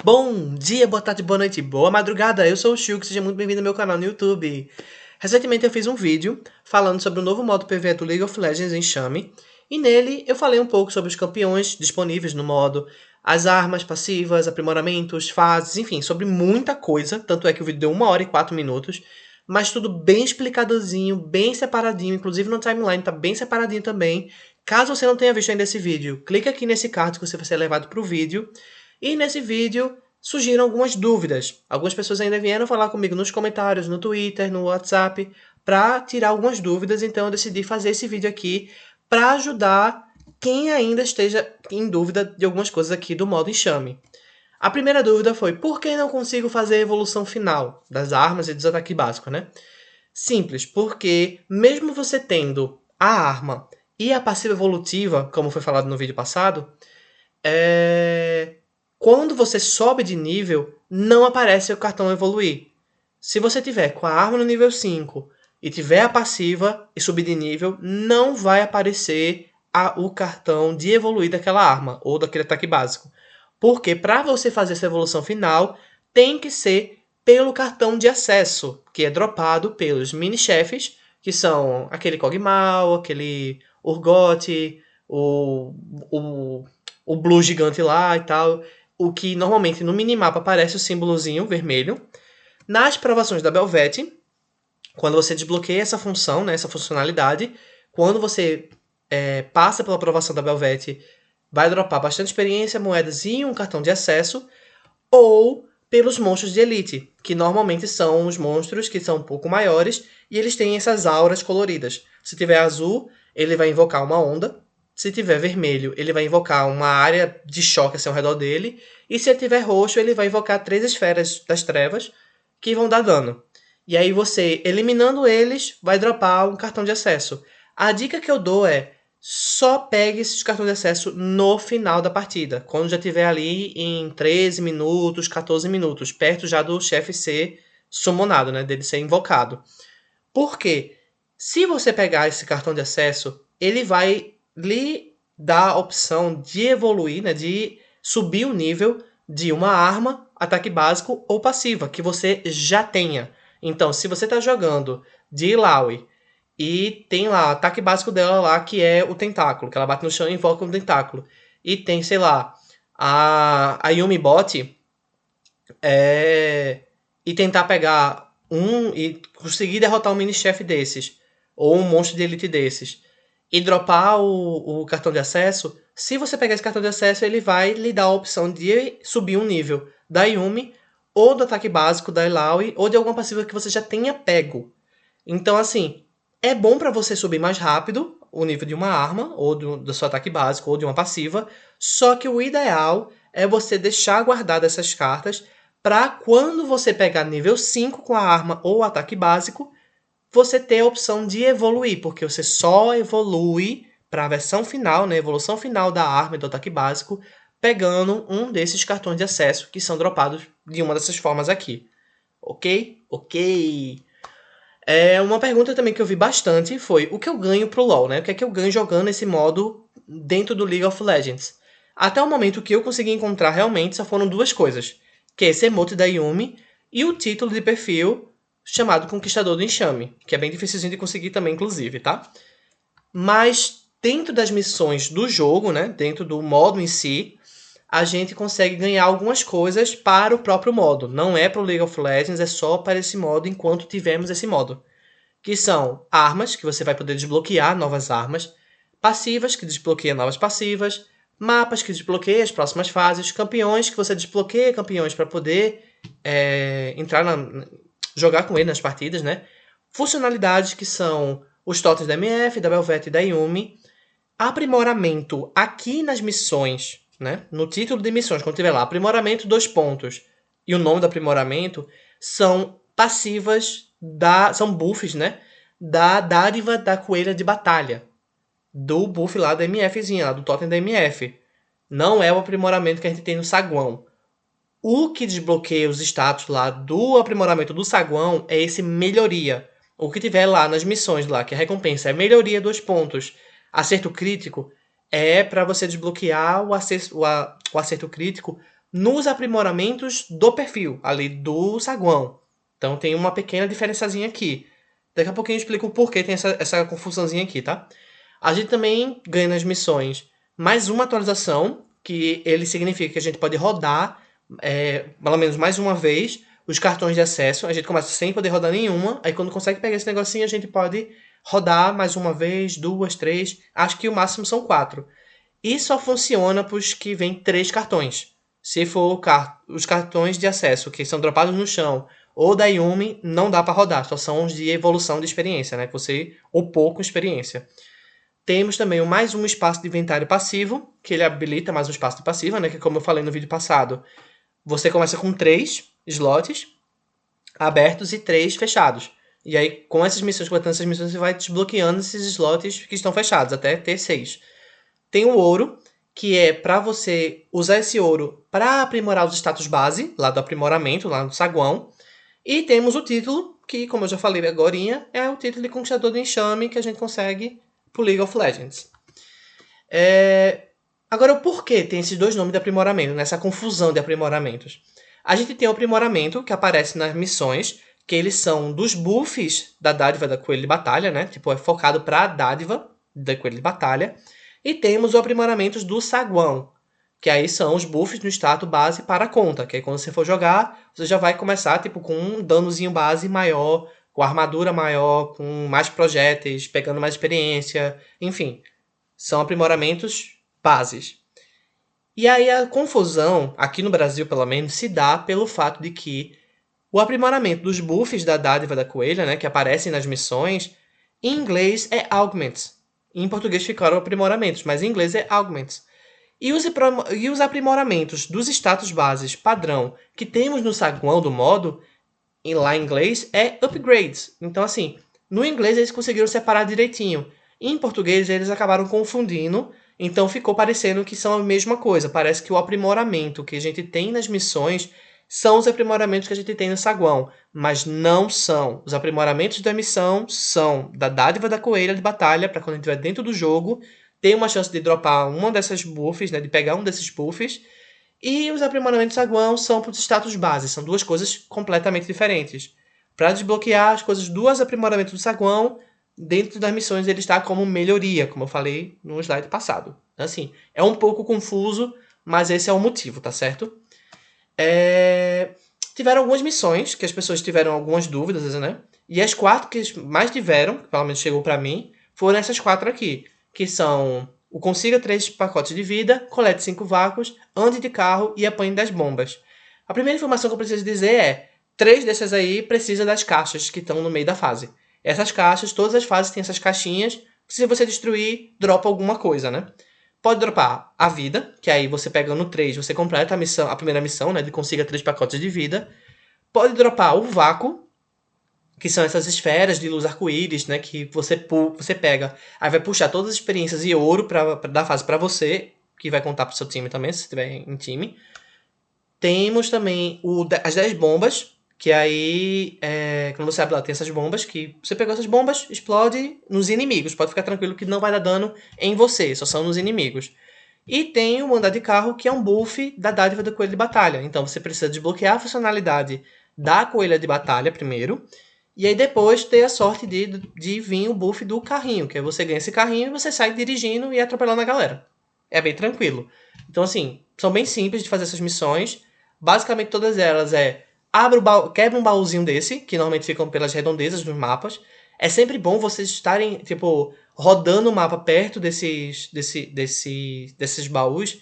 Bom dia, boa tarde, boa noite, boa madrugada. Eu sou o Shulk, seja muito bem-vindo ao meu canal no YouTube. Recentemente eu fiz um vídeo falando sobre o novo modo PvE do League of Legends Enxame, e nele eu falei um pouco sobre os campeões disponíveis no modo, as armas passivas, aprimoramentos, fases, enfim, sobre muita coisa. Tanto é que o vídeo deu 1 hora e 4 minutos, mas tudo bem explicadozinho, bem separadinho, inclusive no timeline tá bem separadinho também. Caso você não tenha visto ainda esse vídeo, clica aqui nesse card que você vai ser levado para o vídeo. E nesse vídeo surgiram algumas dúvidas. Algumas pessoas ainda vieram falar comigo nos comentários, no Twitter, no WhatsApp, para tirar algumas dúvidas. Então eu decidi fazer esse vídeo aqui para ajudar quem ainda esteja em dúvida de algumas coisas aqui do modo enxame. A primeira dúvida foi: por que não consigo fazer a evolução final das armas e dos ataques básicos, né? Simples, porque mesmo você tendo a arma e a passiva evolutiva, como foi falado no vídeo passado, quando você sobe de nível, não aparece o cartão evoluir. Se você tiver com a arma no nível 5 e tiver a passiva e subir de nível, não vai aparecer o cartão de evoluir daquela arma ou daquele ataque básico. Porque para você fazer essa evolução final, tem que ser pelo cartão de acesso, que é dropado pelos mini-chefes, que são aquele Kog'Maw, aquele Urgot, o Blue gigante lá e tal, o que normalmente no minimapa aparece o símbolozinho vermelho. Nas provações da Belvete, quando você desbloqueia essa função, né, essa funcionalidade, quando você passa pela aprovação da Belvete, vai dropar bastante experiência, moedas e um cartão de acesso, ou pelos monstros de elite, que normalmente são os monstros que são um pouco maiores e eles têm essas auras coloridas. Se tiver azul, ele vai invocar uma onda. Se tiver vermelho, ele vai invocar uma área de choque assim, ao redor dele. E se ele tiver roxo, ele vai invocar 3 esferas das trevas que vão dar dano. E aí você, eliminando eles, vai dropar um cartão de acesso. A dica que eu dou é: só pegue esses cartões de acesso no final da partida, quando já estiver ali em 13 minutos, 14 minutos, perto já do chefe ser summonado, né, dele ser invocado. Por quê? Se você pegar esse cartão de acesso, ele vai lhe dar a opção de evoluir, né, de subir o nível de uma arma, ataque básico ou passiva, que você já tenha. Então, se você está jogando de Illaoi e tem lá o ataque básico dela lá, que é o tentáculo, que ela bate no chão e invoca um tentáculo. E tem, sei lá, a Yumi Bot, e tentar pegar e conseguir derrotar um mini-chefe desses, ou um monstro de elite desses, e dropar o cartão de acesso, se você pegar esse cartão de acesso, ele vai lhe dar a opção de subir um nível da Yumi, ou do ataque básico da Illaoi, ou de alguma passiva que você já tenha pego. Então, assim, é bom para você subir mais rápido o nível de uma arma, ou do seu ataque básico, ou de uma passiva, só que o ideal é você deixar guardadas essas cartas para quando você pegar nível 5 com a arma ou ataque básico, você ter a opção de evoluir, porque você só evolui para a versão final, né, evolução final da arma e do ataque básico, pegando um desses cartões de acesso que são dropados de uma dessas formas aqui. Ok? Ok. Uma pergunta também que eu vi bastante foi: o que eu ganho pro LoL, né? O que é que eu ganho jogando esse modo dentro do League of Legends? Até o momento que eu consegui encontrar realmente só foram duas coisas, que é esse emote da Yumi e o título de perfil chamado Conquistador do Enxame, que é bem dificilzinho de conseguir também, inclusive, tá? Mas dentro das missões do jogo, né? Dentro do modo em si, a gente consegue ganhar algumas coisas para o próprio modo. Não é para o League of Legends, é só para esse modo enquanto tivermos esse modo. Que são armas, que você vai poder desbloquear novas armas, passivas, que desbloqueia novas passivas, mapas que desbloqueia as próximas fases, campeões, que você desbloqueia campeões para poder jogar com ele nas partidas, né? Funcionalidades que são os totens da MF, da Belvete e da Yumi. Aprimoramento aqui nas missões, né? No título de missões, quando tiver lá, aprimoramento 2 pontos e o nome do aprimoramento, são passivas são buffs, né? Da dádiva da coelha de batalha. Do buff lá da MFzinha, lá do totem da MF. Não é o aprimoramento que a gente tem no saguão. O que desbloqueia os status lá do aprimoramento do saguão é esse melhoria. O que tiver lá nas missões lá, que a recompensa é melhoria 2 pontos, acerto crítico, é para você desbloquear o acerto crítico nos aprimoramentos do perfil, ali do saguão. Então tem uma pequena diferençazinha aqui. Daqui a pouquinho eu explico o porquê tem essa confusãozinha aqui, tá? A gente também ganha nas missões mais uma atualização, que ele significa que a gente pode rodar, pelo menos mais uma vez, os cartões de acesso. A gente começa sem poder rodar nenhuma, aí quando consegue pegar esse negocinho, a gente pode rodar mais uma vez, 2, 3, acho que o máximo são 4. E só funciona para os que vêm 3 cartões. Se for os cartões de acesso que são dropados no chão ou da Yumi, não dá para rodar, só são os de evolução de experiência, né? Que você upou com experiência. Temos também mais um espaço de inventário passivo, que ele habilita mais um espaço de passiva, né? Que como eu falei no vídeo passado, você começa com 3 slots abertos e 3 fechados. E aí, com essas missões, completando essas missões, você vai desbloqueando esses slots que estão fechados, até ter 6. Tem o ouro, que é para você usar esse ouro para aprimorar os status base, lá do aprimoramento, lá no saguão. E temos o título, que, como eu já falei agora, é o título de Conquistador do Enxame que a gente consegue pro League of Legends. Agora, o porquê tem esses dois nomes de aprimoramento, nessa confusão de aprimoramentos? A gente tem o aprimoramento que aparece nas missões, que eles são dos buffs da dádiva da Coelho de Batalha, né? Tipo, é focado para a dádiva da Coelho de Batalha. E temos o aprimoramento do saguão, que aí são os buffs no status base para a conta, que aí quando você for jogar, você já vai começar tipo com um danozinho base maior, com armadura maior, com mais projéteis, pegando mais experiência, enfim. São aprimoramentos bases. E aí a confusão, aqui no Brasil pelo menos, se dá pelo fato de que o aprimoramento dos buffs da dádiva da coelha, né, que aparecem nas missões, em inglês é augments. Em português ficaram aprimoramentos, mas em inglês é augments. E os aprimoramentos dos status bases padrão que temos no saguão do modo, lá em inglês, é upgrades. Então, assim, no inglês eles conseguiram separar direitinho. Em português eles acabaram confundindo, então ficou parecendo que são a mesma coisa. Parece que o aprimoramento que a gente tem nas missões são os aprimoramentos que a gente tem no saguão, mas não são. Os aprimoramentos da missão são da dádiva da coelha de batalha, para quando a gente estiver dentro do jogo, ter uma chance de dropar uma dessas buffs, né, de pegar um desses buffs. E os aprimoramentos do saguão são para os status base, são duas coisas completamente diferentes. Para desbloquear as coisas dos aprimoramentos do saguão, dentro das missões ele está como melhoria, como eu falei no slide passado. Então, assim, é um pouco confuso, mas esse é o motivo, tá certo? Tiveram algumas missões que as pessoas tiveram algumas dúvidas, né? E as 4 que mais tiveram, que pelo menos chegou para mim, foram essas 4 aqui, que são o consiga 3 pacotes de vida, colete 5 vácuos, ande de carro e apanhe 10 bombas. A primeira informação que eu preciso dizer é, 3 dessas aí precisa das caixas que estão no meio da fase. Essas caixas, todas as fases têm essas caixinhas, que se você destruir, dropa alguma coisa, né? Pode dropar a vida, que aí você pegando 3, você completa a primeira missão, né? De consiga 3 pacotes de vida. Pode dropar o vácuo, que são essas esferas de luz arco-íris, né? Que você pega, aí vai puxar todas as experiências e ouro da fase para você, que vai contar pro seu time também, se estiver em time. Temos também as 10 bombas, que aí, quando você abre lá, tem essas bombas, que você pegou essas bombas, explode nos inimigos. Pode ficar tranquilo que não vai dar dano em você, só são nos inimigos. E tem o andar de carro, que é um buff da dádiva do coelho de batalha. Então você precisa desbloquear a funcionalidade da coelha de batalha primeiro, e aí depois ter a sorte de vir o buff do carrinho, que aí você ganha esse carrinho e você sai dirigindo e atropelando a galera. É bem tranquilo. Então, assim, são bem simples de fazer essas missões. Basicamente todas elas quebra um baúzinho desse, que normalmente ficam pelas redondezas dos mapas. É sempre bom vocês estarem, tipo, rodando o mapa perto desses baús,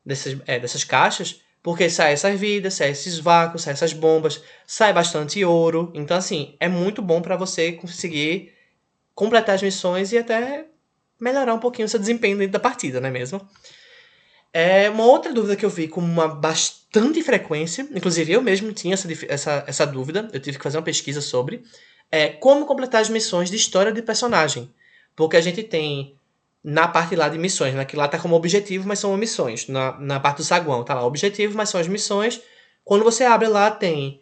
dessas caixas, porque sai essas vidas, sai esses vácuos, sai essas bombas, sai bastante ouro. Então, assim, é muito bom para você conseguir completar as missões e até melhorar um pouquinho o seu desempenho dentro da partida, não é mesmo? Uma outra dúvida que eu vi com uma bastante frequência, inclusive eu mesmo tinha essa dúvida, eu tive que fazer uma pesquisa sobre, como completar as missões de história de personagem. Porque a gente tem na parte lá de missões, né, que lá tá como objetivo, mas são missões. Na parte do saguão tá lá objetivo, mas são as missões. Quando você abre lá, tem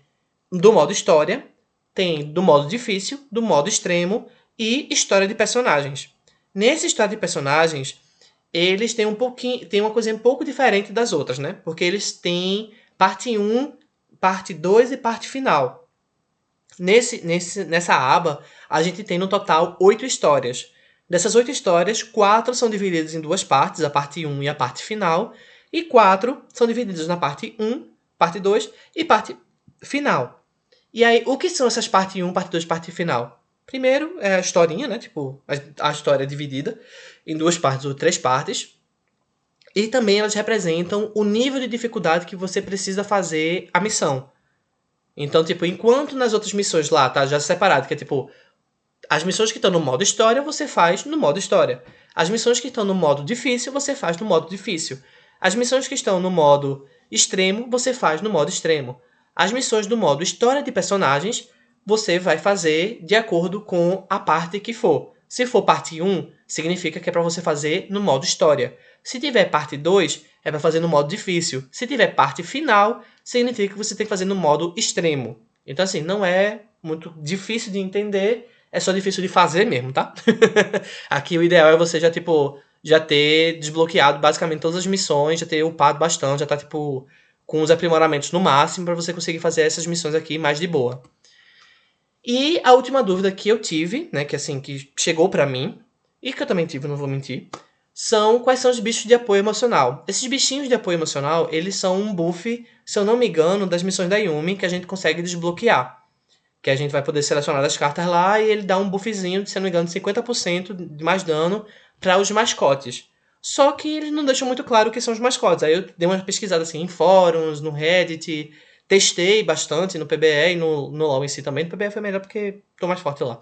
do modo história, tem do modo difícil, do modo extremo e história de personagens. Nesse história de personagens, eles têm tem uma coisa um pouco diferente das outras, né? Porque eles têm parte um, parte 2 e parte final. Nessa aba, a gente tem no total 8 histórias. Dessas 8 histórias, 4 são divididas em duas partes, a parte um e a parte final, e 4 são divididas na parte um, parte 2 e parte final. E aí, o que são essas parte um, parte 2 e parte final? Primeiro é a historinha, né? Tipo, a história dividida em duas partes ou três partes. E também elas representam o nível de dificuldade que você precisa fazer a missão. Então, tipo, enquanto nas outras missões lá tá já separado, que é tipo, as missões que estão no modo história, você faz no modo história. As missões que estão no modo difícil, você faz no modo difícil. As missões que estão no modo extremo, você faz no modo extremo. As missões do modo história de personagens, você vai fazer de acordo com a parte que for. Se for parte um, significa que é para você fazer no modo história. Se tiver parte 2, é para fazer no modo difícil. Se tiver parte final, significa que você tem que fazer no modo extremo. Então, assim, não é muito difícil de entender, é só difícil de fazer mesmo, tá? Aqui o ideal é você já, tipo, já ter desbloqueado basicamente todas as missões, já ter upado bastante, já tá, tipo, com os aprimoramentos no máximo para você conseguir fazer essas missões aqui mais de boa. E a última dúvida que eu tive, né, que assim, que chegou pra mim, e que eu também tive, não vou mentir, são quais são os bichos de apoio emocional. Esses bichinhos de apoio emocional, eles são um buff, se eu não me engano, das missões da Yumi que a gente consegue desbloquear. Que a gente vai poder selecionar as cartas lá e ele dá um buffzinho de, se não me engano, 50% de mais dano para os mascotes. Só que eles não deixam muito claro o que são os mascotes. Aí eu dei uma pesquisada assim em fóruns, no Reddit, testei bastante no PBE e no LoL em si também. No PBE foi melhor porque tô mais forte lá.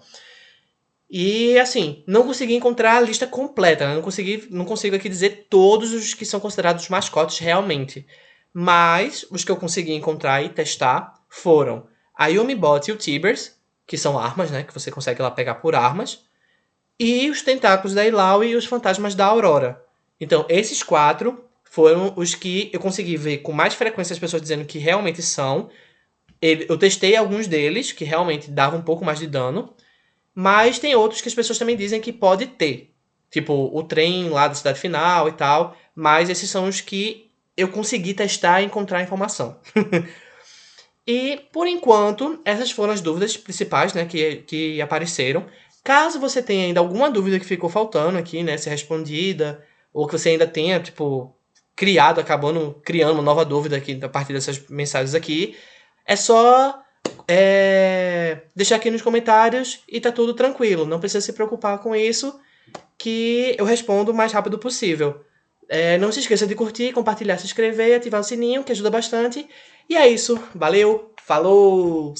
E assim, não consegui encontrar a lista completa, né? Não consigo aqui dizer todos os que são considerados mascotes realmente. Mas os que eu consegui encontrar e testar foram a Yumibot e o Tibers, que são armas, né? Que você consegue lá pegar por armas. E os tentáculos da Ilau e os fantasmas da Aurora. Então, esses quatro foram os que eu consegui ver com mais frequência as pessoas dizendo que realmente são. Eu testei alguns deles, que realmente davam um pouco mais de dano. Mas tem outros que as pessoas também dizem que pode ter. Tipo, o trem lá da cidade final e tal. Mas esses são os que eu consegui testar e encontrar informação. E, por enquanto, essas foram as dúvidas principais, né, que apareceram. Caso você tenha ainda alguma dúvida que ficou faltando aqui, né, ser respondida, ou que você ainda tenha, tipo, acabando criando uma nova dúvida aqui a partir dessas mensagens aqui, é só deixar aqui nos comentários e tá tudo tranquilo. Não precisa se preocupar com isso, que eu respondo o mais rápido possível. Não se esqueça de curtir, compartilhar, se inscrever e ativar o sininho, que ajuda bastante. E é isso. Valeu, falou!